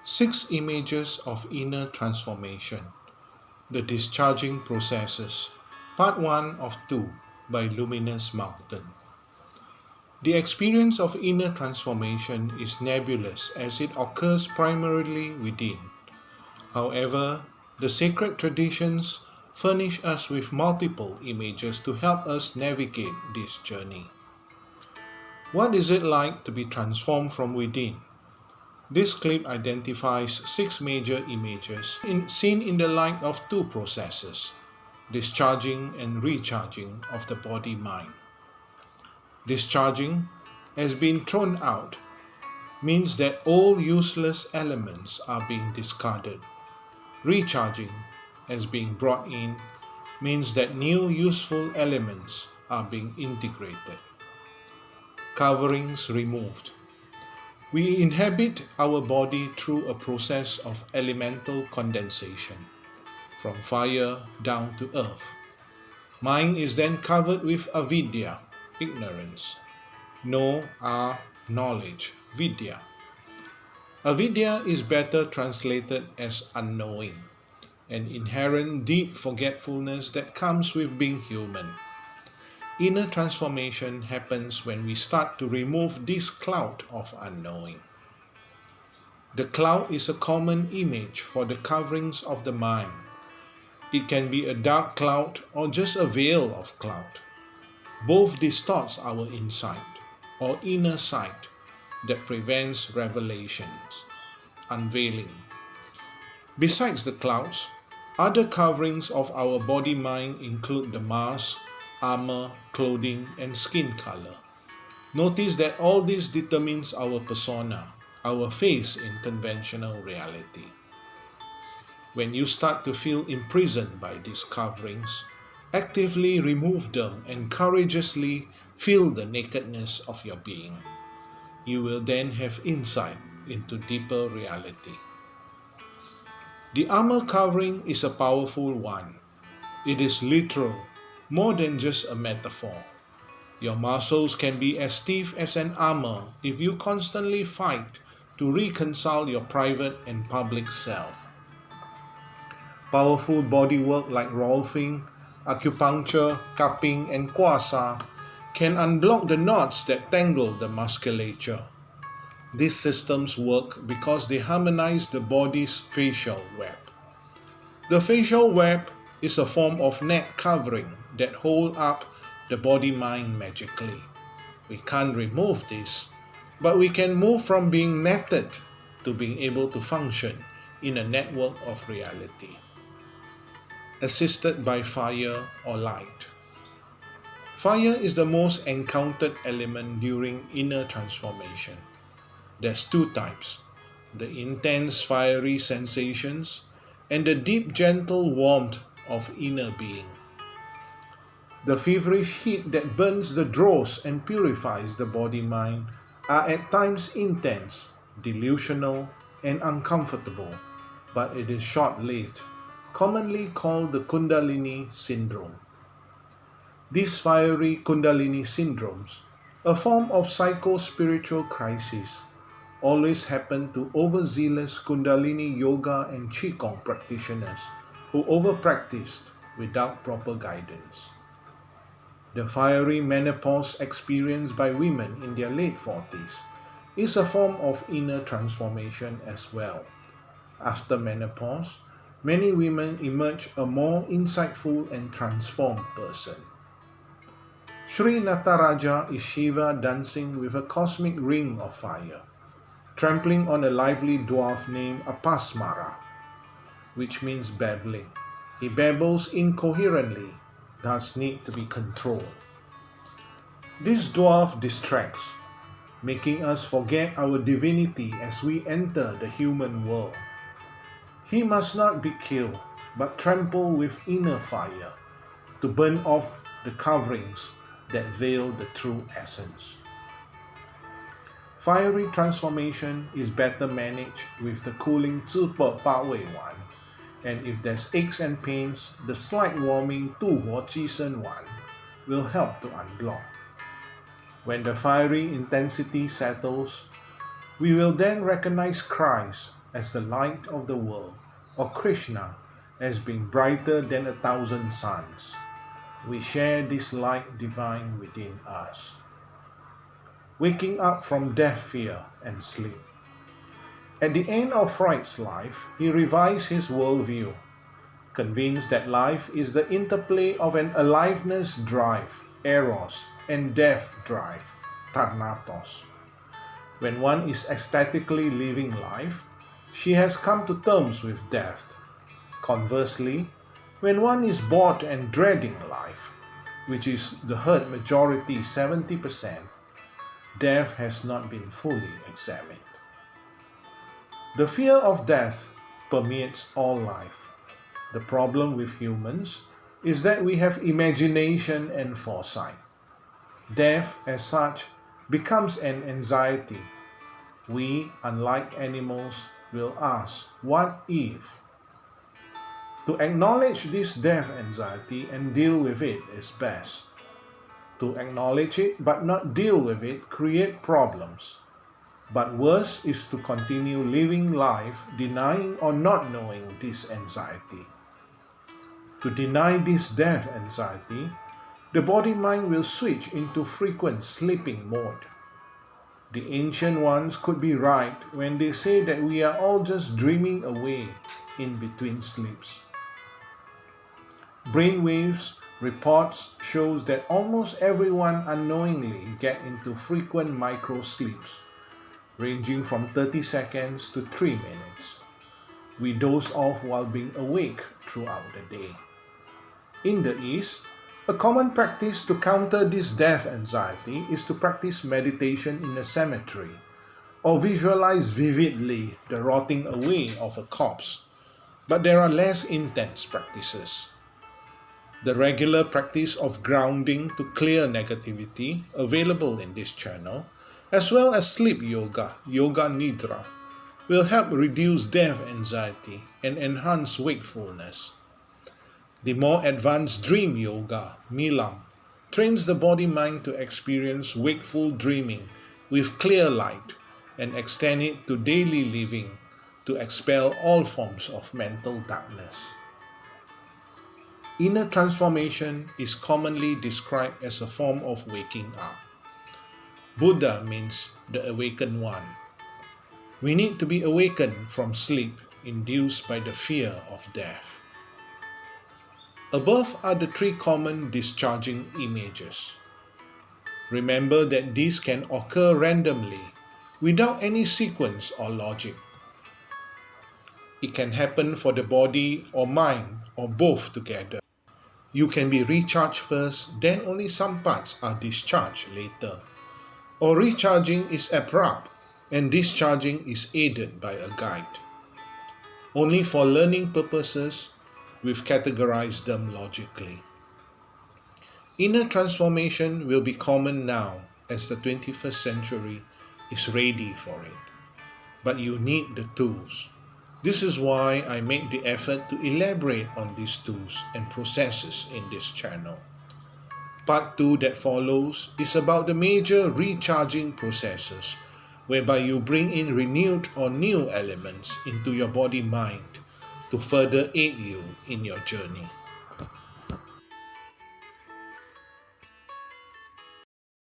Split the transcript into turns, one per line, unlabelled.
6 Images of Inner Transformation, The Discharging Processes, Part 1 of 2 by Luminous Mountain. The experience of inner transformation is nebulous as it occurs primarily within. However, the sacred traditions furnish us with multiple images to help us navigate this journey. What is it like to be transformed from within? This clip identifies 6 major images seen in the light of 2 processes, discharging and recharging of the body-mind. Discharging has been thrown out means that all useless elements are being discarded. Recharging as being brought in means that new useful elements are being integrated. Coverings removed. We inhabit our body through a process of elemental condensation, from fire down to earth. Mind is then covered with avidya, ignorance. Know are knowledge, vidya. Avidya is better translated as unknowing, an inherent deep forgetfulness that comes with being human. Inner transformation happens when we start to remove this cloud of unknowing. The cloud is a common image for the coverings of the mind. It can be a dark cloud or just a veil of cloud. Both distorts our insight or inner sight that prevents revelations, unveiling. Besides the clouds, other coverings of our body-mind include the mask, armor, clothing, and skin color. Notice that all this determines our persona, our face in conventional reality. When you start to feel imprisoned by these coverings, actively remove them and courageously feel the nakedness of your being. You will then have insight into deeper reality. The armor covering is a powerful one. It is literal, more than just a metaphor. Your muscles can be as stiff as an armor if you constantly fight to reconcile your private and public self. Powerful bodywork like rolfing, acupuncture, cupping, and kwasa can unblock the knots that tangle the musculature. These systems work because they harmonize the body's facial web. The facial web is a form of net covering that hold up the body-mind magically. We can't remove this, but we can move from being netted to being able to function in a network of reality. Assisted by fire or light. Fire is the most encountered element during inner transformation. There's 2 types, the intense fiery sensations and the deep gentle warmth of inner being. The feverish heat that burns the dross and purifies the body-mind are at times intense, delusional, and uncomfortable, but it is short-lived, commonly called the Kundalini syndrome. These fiery Kundalini syndromes, a form of psycho-spiritual crisis, always happen to overzealous Kundalini yoga and Qigong practitioners who over-practiced without proper guidance. The fiery menopause experienced by women in their late 40s is a form of inner transformation as well. After menopause, many women emerge a more insightful and transformed person. Sri Nataraja is Shiva dancing with a cosmic ring of fire, trampling on a lively dwarf named Apasmara, which means babbling. He babbles incoherently, thus need to be controlled. This dwarf distracts, making us forget our divinity as we enter the human world. He must not be killed, but trample with inner fire to burn off the coverings that veil the true essence. Fiery transformation is better managed with the cooling 智破八味丸, and if there's aches and pains, the slight warming 度活鸡身丸 will help to unblock. When the fiery intensity settles, we will then recognize Christ as the light of the world, or Krishna as being brighter than 1,000 suns. We share this light divine within us. Waking up from death, fear, and sleep. At the end of Freud's life, he revised his worldview, convinced that life is the interplay of an aliveness drive, eros, and death drive, thanatos. When one is ecstatically living life, she has come to terms with death. Conversely, when one is bored and dreading life, which is the herd majority 70%, death has not been fully examined. The fear of death permeates all life. The problem with humans is that we have imagination and foresight. Death, as such, becomes an anxiety. We, unlike animals, will ask, what if? To acknowledge this death anxiety and deal with it is best. To acknowledge it but not deal with it create problems. But worse is to continue living life denying or not knowing this anxiety. To deny this death anxiety, the body-mind will switch into frequent sleeping mode. The ancient ones could be right when they say that we are all just dreaming away in between sleeps. Brainwaves reports shows that almost everyone unknowingly get into frequent micro sleeps, ranging from 30 seconds to 3 minutes. We doze off while being awake throughout the day. In the East, a common practice to counter this death anxiety is to practice meditation in a cemetery or visualize vividly the rotting away of a corpse. But there are less intense practices. The regular practice of grounding to clear negativity available in this channel, as well as sleep yoga, yoga nidra, will help reduce death anxiety and enhance wakefulness. The more advanced dream yoga, milam, trains the body-mind to experience wakeful dreaming with clear light and extend it to daily living to expel all forms of mental darkness. Inner transformation is commonly described as a form of waking up. Buddha means the awakened one. We need to be awakened from sleep induced by the fear of death. Above are the 3 common discharging images. Remember that these can occur randomly, without any sequence or logic. It can happen for the body or mind, or both together. You can be recharged first, then only some parts are discharged later. Or recharging is abrupt, and discharging is aided by a guide. Only for learning purposes, we've categorized them logically. Inner transformation will be common now as the 21st century is ready for it. But you need the tools. This is why I make the effort to elaborate on these tools and processes in this channel. Part 2 that follows is about the major recharging processes, whereby you bring in renewed or new elements into your body-mind to further aid you in your journey.